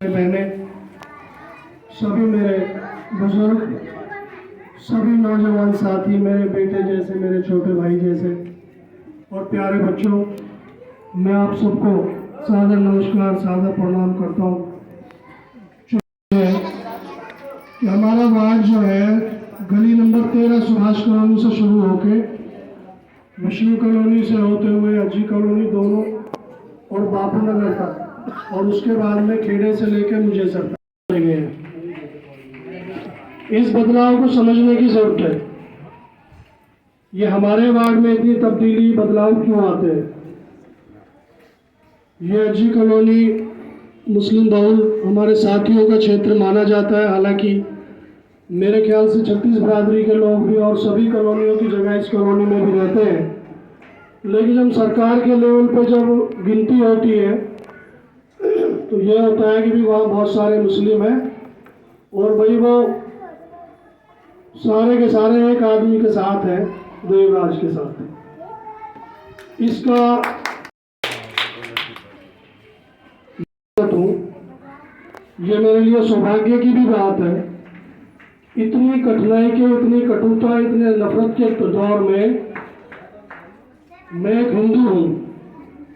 बहने, सभी मेरे बुजुर्ग, सभी नौजवान साथी, मेरे बेटे जैसे, मेरे छोटे भाई जैसे और प्यारे बच्चों, मैं आप सबको सादर नमस्कार, सादर प्रणाम करता हूँ। कि हमारा वार्ड जो है गली नंबर 13 सुभाष कॉलोनी से शुरू होके विष्णु कॉलोनी से होते हुए अजी कॉलोनी दोनों और बापू नगर तक और उसके बाद में खेड़े से लेकर मुझे सरकार गए हैं। इस बदलाव को समझने की जरूरत है। ये हमारे वार्ड में इतनी तब्दीली बदलाव क्यों आते हैं? ये अजी कॉलोनी मुस्लिम बहुल हमारे साथियों का क्षेत्र माना जाता है। हालांकि मेरे ख्याल से 36 बरादरी के लोग भी और सभी कॉलोनियों की जगह इस कॉलोनी में भी रहते हैं, लेकिन जब सरकार के लेवल पे जब गिनती होती है तो ये होता है कि भी वहाँ बहुत सारे मुस्लिम हैं और भाई वो सारे के सारे एक आदमी के साथ हैं, देवराज के साथ। इसका ये मेरे लिए सौभाग्य की भी बात है। इतनी कठिनाई के, इतनी कटुता, इतने नफरत के दौर में मैं एक हिंदू हूँ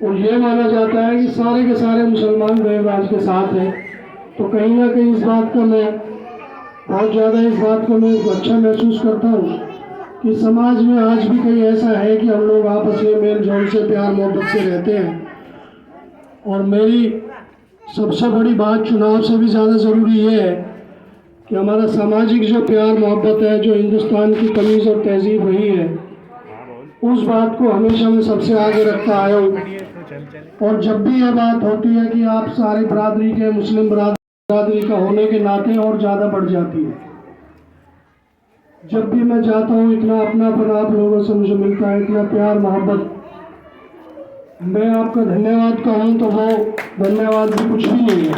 और ये माना जाता है कि सारे के सारे मुसलमान देवराज के साथ हैं। तो कहीं ना कहीं इस बात का मैं बहुत ज़्यादा अच्छा महसूस करता हूँ कि समाज में आज भी कहीं ऐसा है कि हम लोग आपस में मेल जोल से, प्यार मोहब्बत से रहते हैं। और मेरी सबसे बड़ी बात चुनाव से भी ज़्यादा ज़रूरी ये है कि हमारा सामाजिक जो प्यार मोहब्बत है, जो हिंदुस्तान की तमीज़ और तहजीब रही है, उस बात को हमेशा मैं सबसे आगे रखता आया हूँ। और जब भी ये बात होती है कि आप सारी बरादरी के, मुस्लिम बरादरी का होने के नाते और ज़्यादा बढ़ जाती है। जब भी मैं जाता हूँ इतना अपनापन आप लोगों से मुझे मिलता है, इतना प्यार मोहब्बत। मैं आपका धन्यवाद कहूँ तो वो धन्यवाद भी कुछ भी नहीं है।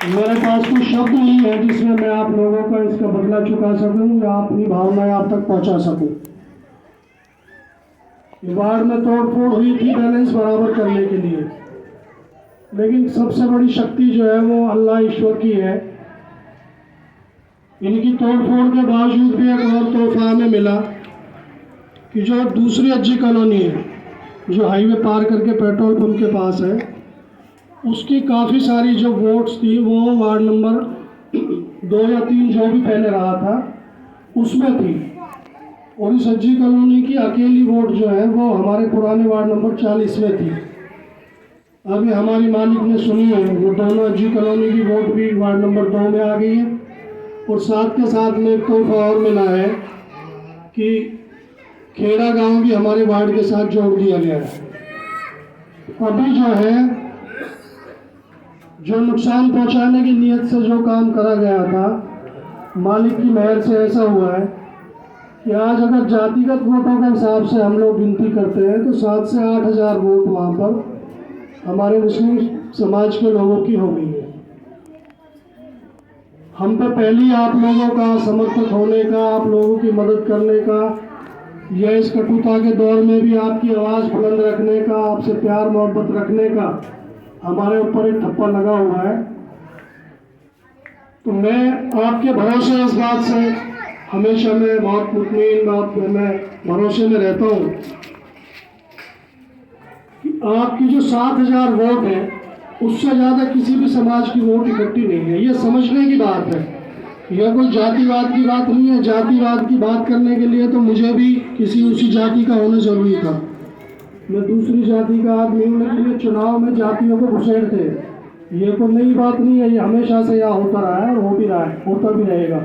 मेरे पास कोई शब्द नहीं है जिसमें मैं आप लोगों का इसका बदला चुका सकूँ या अपनी भावनाएं आप तक पहुँचा सकूँ। वार्ड में तोड़फोड़ हुई थी बैलेंस बराबर करने के लिए, लेकिन सबसे बड़ी शक्ति जो है वो अल्लाह ईश्वर की है। इनकी तोड़फोड़ के बावजूद भी एक और तोहफा हमें मिला कि जो दूसरी अज्जी कॉलोनी है, जो हाईवे पार करके पेट्रोल पंप के पास है, उसकी काफ़ी सारी जो वोट्स थी वो वार्ड नंबर 2 या 3 जो भी पहले रहा था उसमें थी। और इस अज्जी कॉलोनी की अकेली वोट जो है वो हमारे पुराने वार्ड नंबर 40 में थी। अभी हमारी मालिक ने सुनी है, वो दोनों अज्जी कॉलोनी की वोट भी वार्ड नंबर 2 में आ गई है। और साथ के साथ में एक तोहफा और मिला है कि खेड़ा गांव भी हमारे वार्ड के साथ जोड़ दिया गया है। अभी जो है, जो नुकसान पहुंचाने की नीयत से जो काम करा गया था, मालिक की मेहर से ऐसा हुआ है कि आज अगर जातिगत वोटों के हिसाब से हम लोग गिनती करते हैं तो 7 से 8 हज़ार वोट वहाँ पर हमारे मुस्लिम समाज के लोगों की हो गई है। हम पे पहली आप लोगों का समर्थक होने का, आप लोगों की मदद करने का, यह इस कटुता के दौर में भी आपकी आवाज़ बुलंद रखने का, आपसे प्यार मोहब्बत रखने का हमारे ऊपर एक ठप्पा लगा हुआ है। तो मैं आपके भरोसे इस बात से हमेशा मैं बहुत मुतमईन, मैं भरोसे में रहता हूँ कि आपकी जो 7,000 वोट है उससे ज़्यादा किसी भी समाज की वोट इकट्ठी नहीं है। ये समझने की बात है, यह कोई जातिवाद की बात नहीं है। जातिवाद की बात करने के लिए तो मुझे भी किसी उसी जाति का होना जरूरी था। मैं दूसरी जाति का आदमी हूँ, लेकिन ये चुनाव में जातियों को घुसेड़ते हैं, ये कोई नई बात नहीं है। ये हमेशा से यहाँ होता रहा है और हो भी रहा है, होता भी रहेगा।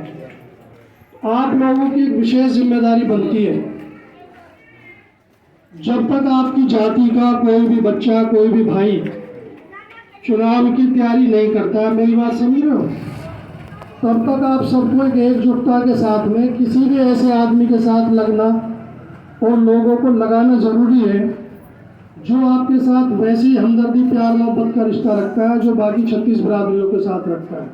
आप लोगों की एक विशेष जिम्मेदारी बनती है, जब तक आपकी जाति का कोई भी बच्चा, कोई भी भाई चुनाव की तैयारी नहीं करता, मेरी बात समझ रहे हो, तब तक आप सबको एक एकजुटता के साथ में किसी भी ऐसे आदमी के साथ लगना और लोगों को लगाना जरूरी है जो आपके साथ वैसी हमदर्दी, प्यार मोहब्बत का रिश्ता रखता है जो बाकी 36 बरादरियों के साथ रखता है।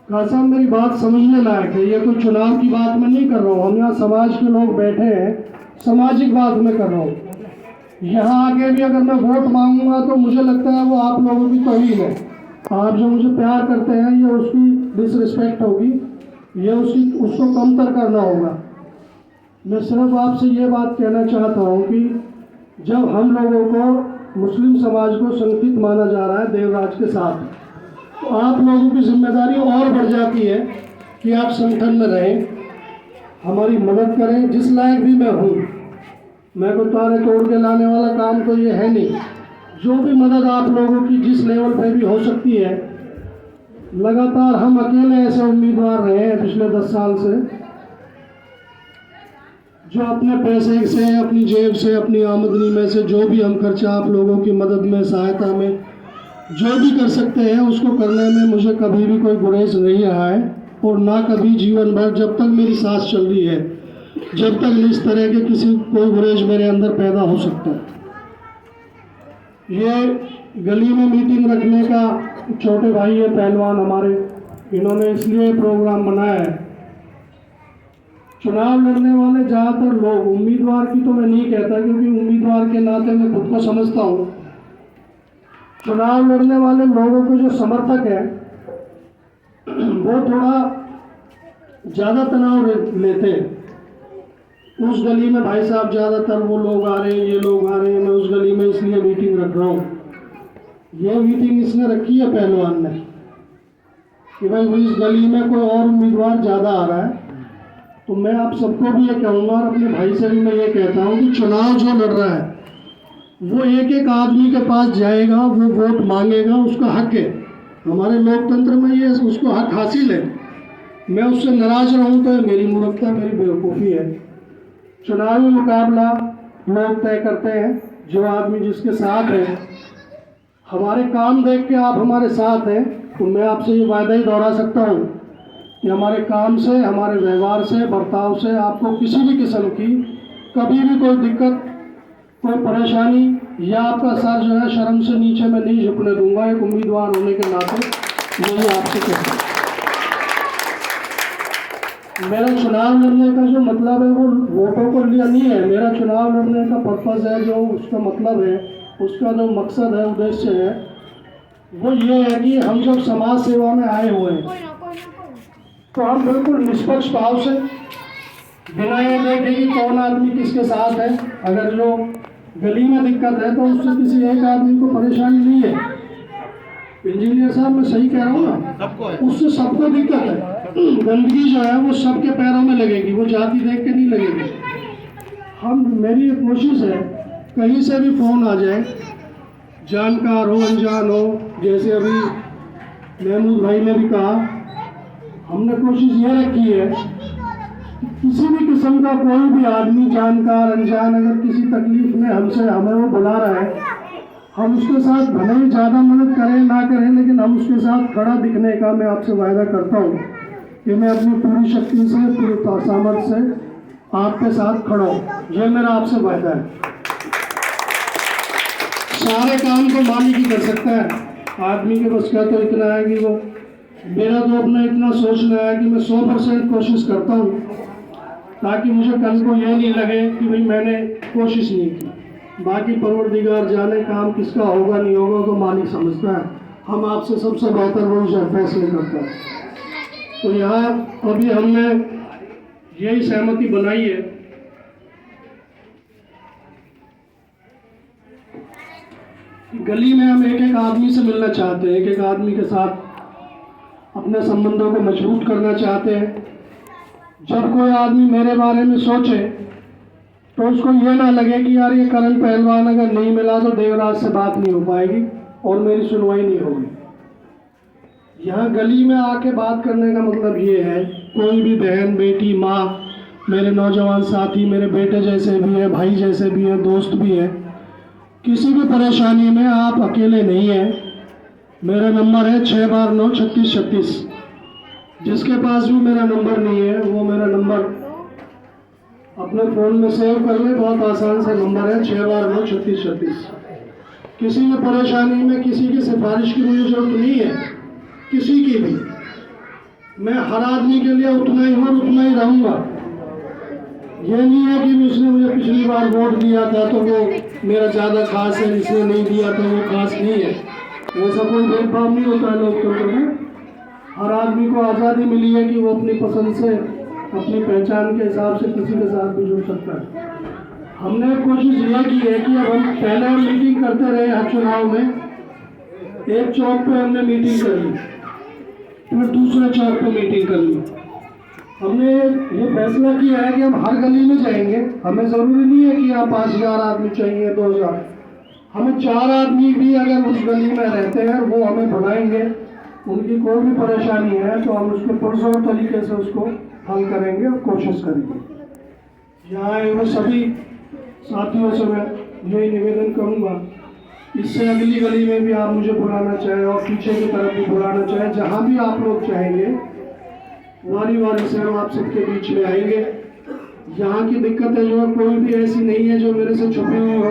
खासा मेरी बात समझने लायक है। ये कोई चुनाव की बात मैं नहीं कर रहा हूँ, हम यहाँ समाज के लोग बैठे हैं, सामाजिक बात में कर रहा हूँ। यहाँ आके भी अगर मैं वोट मांगूंगा तो मुझे लगता है वो आप लोगों की तौहीन है। आप जो मुझे प्यार करते हैं ये उसकी डिसरिस्पेक्ट होगी, ये उसको कमतर करना होगा। मैं सिर्फ आपसे ये बात कहना चाहता हूँ कि जब हम लोगों को मुस्लिम समाज को संगठित माना जा रहा है देवराज के साथ, तो आप लोगों की जिम्मेदारी और बढ़ जाती है कि आप संगठन में रहें, हमारी मदद करें। जिस लायक भी मैं हूँ, मैं को तारे तोड़ के लाने वाला काम तो ये है नहीं। जो भी मदद आप लोगों की जिस लेवल पे भी हो सकती है, लगातार हम अकेले ऐसे उम्मीदवार रहे हैं पिछले 10 साल से जो अपने पैसे से, अपनी जेब से, अपनी आमदनी में से जो भी हम खर्चा आप लोगों की मदद में, सहायता में जो भी कर सकते हैं उसको करने में मुझे कभी भी कोई गुरेज नहीं रहा है, और ना कभी जीवन भर जब तक मेरी सांस चल रही है, जब तक इस तरह के कोई गुरेज मेरे अंदर पैदा हो सकता है। ये गली में मीटिंग रखने का छोटे भाई है पहलवान हमारे, इन्होंने इसलिए प्रोग्राम बनाया है। चुनाव लड़ने वाले ज़्यादातर लोग, उम्मीदवार की तो मैं नहीं कहता क्योंकि उम्मीदवार के नाते मैं खुद को समझता हूँ, चुनाव लड़ने वाले लोगों के जो समर्थक हैं वो थोड़ा ज़्यादा तनाव लेते हैं। उस गली में भाई साहब ज़्यादातर वो लोग आ रहे हैं, ये लोग आ रहे हैं, मैं उस गली में इसलिए मीटिंग रख रहा हूँ। ये मीटिंग इसने रखी है पहलवान ने कि भाई वो इस गली में कोई और उम्मीदवार ज़्यादा आ रहा है। तो मैं आप सबको भी ये कहूँगा और अपने भाई से भी मैं ये कहता हूँ कि चुनाव जो लड़ रहा है वो एक एक आदमी के पास जाएगा, वो वोट मांगेगा, उसका हक है। हमारे लोकतंत्र में ये उसको हक हासिल है। मैं उससे नाराज रहूँ तो मेरी मूर्खता, मेरी बेवकूफ़ी है। चुनावी मुकाबला लोग तय करते हैं, जो आदमी जिसके साथ है। हमारे काम देख के आप हमारे साथ हैं तो मैं आपसे ये वायदा ही दोहरा सकता हूँ कि हमारे काम से, हमारे व्यवहार से, बर्ताव से आपको किसी भी किस्म की कभी भी कोई दिक्कत, कोई परेशानी या आपका सर जो है शर्म से नीचे मैं नहीं झुकने दूंगा। एक उम्मीदवार होने के नाते यही आपसे कहता हूँ। मेरा चुनाव लड़ने का जो मतलब है वो वोटों को लिया नहीं है। मेरा चुनाव लड़ने का पर्पज़ है, जो उसका मतलब है, उसका जो मकसद है, उद्देश्य है, वो ये है कि हम जब समाज सेवा में आए हुए हैं तो हम बिल्कुल निष्पक्ष भाव से, बिना ये देखे कि कौन आदमी किसके साथ है, अगर जो गली में दिक्कत है तो उससे किसी एक आदमी को परेशानी नहीं है। इंजीनियर साहब मैं सही कह रहा हूँ ना, उससे सबको दिक्कत है। गंदगी जो है वो सबके पैरों में लगेगी, वो जाति देख के नहीं लगेगी। मेरी ये कोशिश है कहीं से भी फ़ोन आ जाए, जानकार हो अनजान हो, जैसे अभी महमूद भाई ने भी कहा, हमने कोशिश ये रखी है किसी भी किस्म का कोई भी आदमी, जानकार अनजान, अगर किसी तकलीफ में हमें वो बुला रहा है, हम उसके साथ भले ही ज़्यादा मदद करें ना करें, लेकिन हम उसके साथ खड़ा दिखने का मैं आपसे वायदा करता हूँ कि मैं अपनी पूरी शक्ति से, पूरी सामर्थ्य से आपके साथ खड़ा हूँ। यह मेरा आपसे वायदा है। सारे काम तो मालिक ही कर सकता है, आदमी के बस का तो इतना है कि वो, मेरा तो अपना इतना सोचना है कि मैं 100% कोशिश करता हूँ ताकि मुझे कल को ये नहीं लगे कि भाई मैंने कोशिश नहीं की। बाकी परवरदिगार जाने काम किसका होगा नहीं होगा तो मालिक समझता है। हम आपसे सबसे बेहतर वो फैसले करता है। तो यहाँ अभी हमने यही सहमति बनाई है गली में हम एक एक आदमी से मिलना चाहते हैं, एक एक आदमी के साथ अपने संबंधों को मजबूत करना चाहते हैं। जब कोई आदमी मेरे बारे में सोचे तो उसको ये ना लगे कि यार ये करण पहलवान अगर नहीं मिला तो देवराज से बात नहीं हो पाएगी और मेरी सुनवाई नहीं होगी। यहाँ गली में आके बात करने का मतलब ये है, कोई भी बहन, बेटी, माँ, मेरे नौजवान साथी, मेरे बेटे जैसे भी हैं, भाई जैसे भी हैं, दोस्त भी हैं, किसी भी परेशानी में आप अकेले नहीं हैं। मेरा नंबर है 6 बार 9 36 36। जिसके पास भी मेरा नंबर नहीं है वो मेरा नंबर अपने फ़ोन में सेव कर ले, बहुत आसान सा नंबर है 6 बार 9 36 36। किसी भी परेशानी में किसी की सिफारिश की मुझे जरूरत नहीं है, किसी की भी। मैं हर आदमी के लिए उतना ही हूँ और उतना ही रहूँगा। ये नहीं है कि उसने मुझे पिछली बार वोट दिया था तो वो मेरा ज़्यादा खास है, इसने नहीं दिया तो वो खास नहीं है। ऐसा कोई भेदभाव नहीं होता है लोकतंत्र में। हर आदमी को आज़ादी मिली है कि वो अपनी पसंद से, अपनी पहचान के हिसाब से किसी के साथ भी जुड़ सकता है। हमने कोशिश ये की है कि अब हम पहले मीटिंग करते रहे हर चुनाव में, एक चौक पे हमने मीटिंग कर ली, फिर दूसरे चौक पे मीटिंग कर ली। हमने ये फैसला किया है कि हम हर गली में जाएंगे। हमें ज़रूरी नहीं है कि यहाँ 5,000 आदमी चाहिए, 2,000, हमें 4 आदमी भी अगर उस गली में रहते हैं वो हमें बुलाएंगे, उनकी कोई भी परेशानी है तो हम उसको पुरजोर तरीके से उसको हल करेंगे और कोशिश करेंगे। यहाँ आए हुए सभी साथियों से मैं यही निवेदन करूँगा, इससे अगली गली में भी आप मुझे बुलाना चाहें और पीछे की तरफ भी बुलाना चाहें, जहाँ भी आप लोग चाहेंगे वारी वारी से हम आप सबके बीच में आएंगे। यहाँ की दिक्कतें जो है कोई भी ऐसी नहीं है जो मेरे से छुपी हुई हो।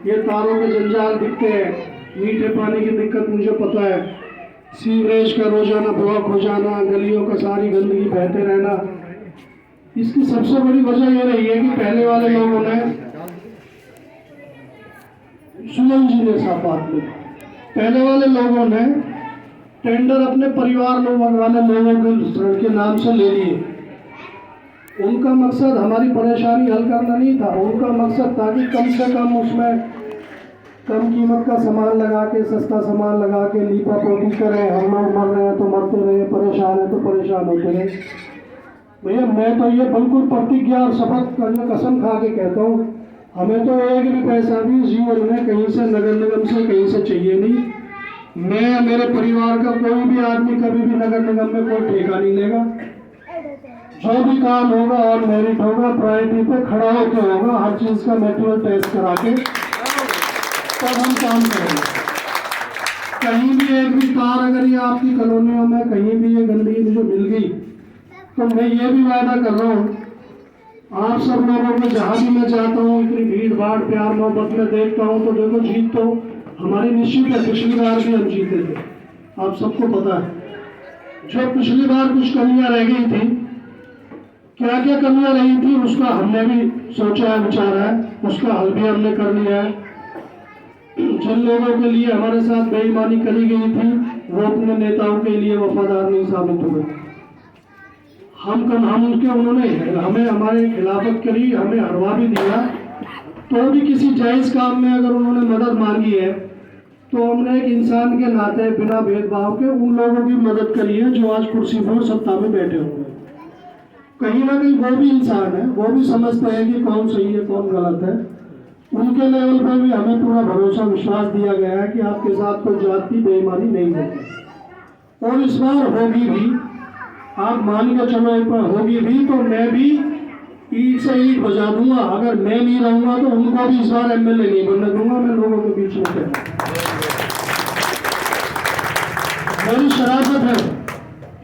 ये तारों के जंजाल दिखते हैं, मीठे पानी की दिक्कत मुझे पता है, सीवरेज का रोजाना ब्लॉक हो जाना, गलियों का सारी गंदगी बहते रहना। इसकी सबसे बड़ी वजह ये रही है कि पहले वाले लोगों ने, सुमन जी ने साफ बात में, पहले वाले लोगों ने टेंडर अपने परिवार वाले लोगों के नाम से ले लिए। उनका मकसद हमारी परेशानी हल करना नहीं था, उनका मकसद था कि कम से कम उसमें कम कीमत का सामान लगा के, सस्ता सामान लगा के लीपा पोती करें। हम लोग मर रहे हैं तो मरते रहे, परेशान है तो परेशान होते रहे। भैया मैं तो ये बिल्कुल प्रतिज्ञा और शपथ करके कसम खा के कहता हूँ, हमें तो एक भी पैसा भी जीवन में कहीं से, नगर निगम से कहीं से चाहिए नहीं। मैं, मेरे परिवार का कोई भी आदमी कभी भी नगर निगम में कोई ठेका नहीं लेगा। जो भी काम होगा और मेरिट होगा, प्रायोरिटी पे खड़ा होकर होगा, हर चीज़ का मेटेरियल टेस्ट करा के तब हम काम करेंगे। कहीं भी एक भी तार अगर ये आपकी कॉलोनियों में कहीं भी ये गंदगी मुझे मिल गई तो मैं ये भी वादा कर रहा हूँ, आप सब लोगों को जहाँ भी मैं जाता हूँ, इतनी भीड़ भाड़ प्यार मोहब्बत में देखता हूँ तो देखो जीत तो हमारी निश्चित है। पिछली बार भी हम जीते थे, आप सबको पता है। जो पिछली बार कुछ कमियां रह गई थी, क्या क्या कमियां रही थी उसका हमने भी सोचा है, विचारा है, उसका हल भी हमने कर लिया है। जिन लोगों के लिए हमारे साथ बेईमानी करी गई थी वो अपने नेताओं के लिए वफादार नहीं साबित हुए। हम उनके, उन्होंने हमें हमारे खिलाफत करी, हमें हरवा भी दिया, तो भी किसी जायज़ काम में अगर उन्होंने मदद मांगी है तो हमने एक इंसान के नाते बिना भेदभाव के उन लोगों की मदद करी है जो आज कुर्सी पर सत्ता में बैठे हुए हैं। कहीं ना कहीं वो भी इंसान है, वो भी समझते हैं कि कौन सही है कौन गलत है। उनके लेवल पर भी हमें पूरा भरोसा विश्वास दिया गया है कि आपके साथ कोई जाति बेईमानी नहीं होगी और इस बार होगी भी। आप मान के चलो एक बार होगी भी तो मैं भी ईट से ईट बजा दूंगा। अगर मैं नहीं रहूंगा तो उनको भी इस बार एमएलए नहीं बनने दूंगा। मैं लोगों के बीच में मेरी शराफत है।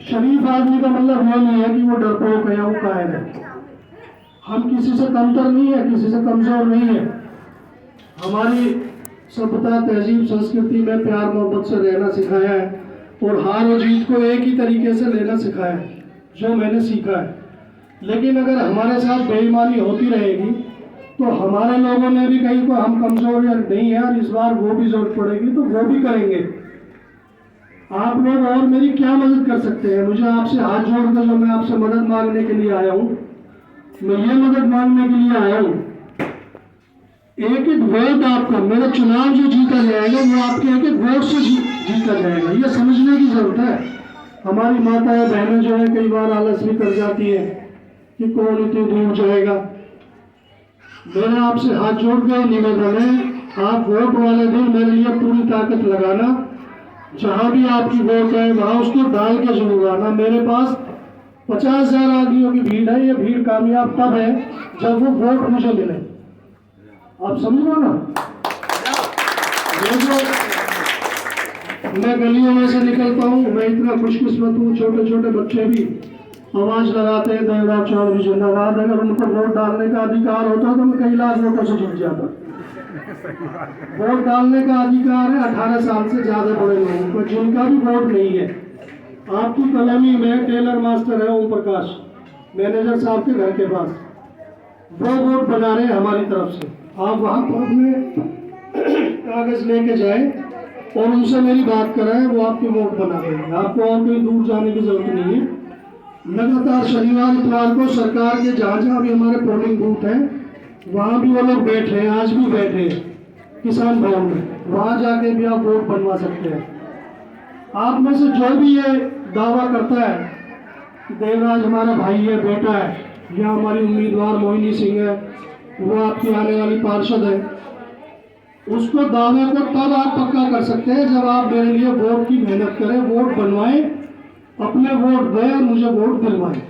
शरीफ आदमी का मतलब ये नहीं है कि वो डरपोक है या वो कायर है। हम किसी से कमतर नहीं है, किसी से कमजोर नहीं है। हमारी सभ्यता, तहजीब, संस्कृति में प्यार मोहब्बत से रहना सिखाया है और हार और जीत को एक ही तरीके से लेना सिखाया है, जो मैंने सीखा है। लेकिन अगर हमारे साथ बेईमानी होती रहेगी तो हमारे लोगों ने भी कहीं को हम कमजोर या नहीं है और इस बार वो भी जरूरत पड़ेगी तो वो भी करेंगे। आप लोग और मेरी क्या मदद कर सकते हैं? मुझे आपसे हाथ जोड़कर जो मैं आपसे मदद मांगने के लिए आया हूँ, मैं ये मदद मांगने के लिए आया हूँ, एक एक वोट आपका, मेरा चुनाव जो जीता जाएगा वो आपके एक एक वोट से जीता जाएगा। ये समझने की जरूरत है। हमारी माताएं बहनें जो है कई बार आलस भी कर जाती है कि कौन इतनी दूर जाएगा। मेरा आपसे हाथ जोड़ के निवेदन है, आप वोट वाले दिन मेरे लिए पूरी ताकत लगाना। जहां भी आपकी वोट है वहां उसको डाल के जरूर आना। मेरे पास 50,000 आदमियों की भीड़ है। ये भीड़ कामयाब तब है जब वो वोट मुझे मिले। आप समझो ना, मैं गलियों में से निकलता हूँ, मैं इतना खुशकिस्मत हूँ, छोटे छोटे बच्चे भी आवाज लगाते हैं देवराव चौधरी जिंदाबाद। अगर उनको वोट डालने का अधिकार होता तो मैं कई लाख वोटों से जीत जाता। वोट डालने का अधिकार है 18 साल से ज्यादा बड़े लोगों को, जिनका भी वोट नहीं है। आपकी कॉलोनी में टेलर मास्टर है ओम प्रकाश, मैनेजर साहब के घर के पास, वो वोट बना रहे हैं हमारी तरफ से। आप वहाँ पर अपने कागज लेके जाए और उनसे मेरी बात कराएं, वो आपके वोट बना देंगे। आपको और कहीं दूर जाने की जरूरत नहीं है। लगातार शनिवार इतवार को सरकार के जहाँ जहाँ भी हमारे पोलिंग बूथ हैं वहाँ भी वो लोग बैठे हैं, आज भी बैठे हैं किसान भवन में, वहाँ जाके भी आप वोट बनवा सकते हैं। आप में से जो भी ये दावा करता है कि देवराज हमारा भाई है, बेटा है, या हमारी उम्मीदवार मोहिनी सिंह है, वो आपकी आने वाली पार्षद है, उसको दावे को तब आप पक्का कर सकते हैं जब आप मेरे लिए वोट की मेहनत करें, वोट बनवाएं, अपने वोट दें और मुझे वोट दिलवाएं।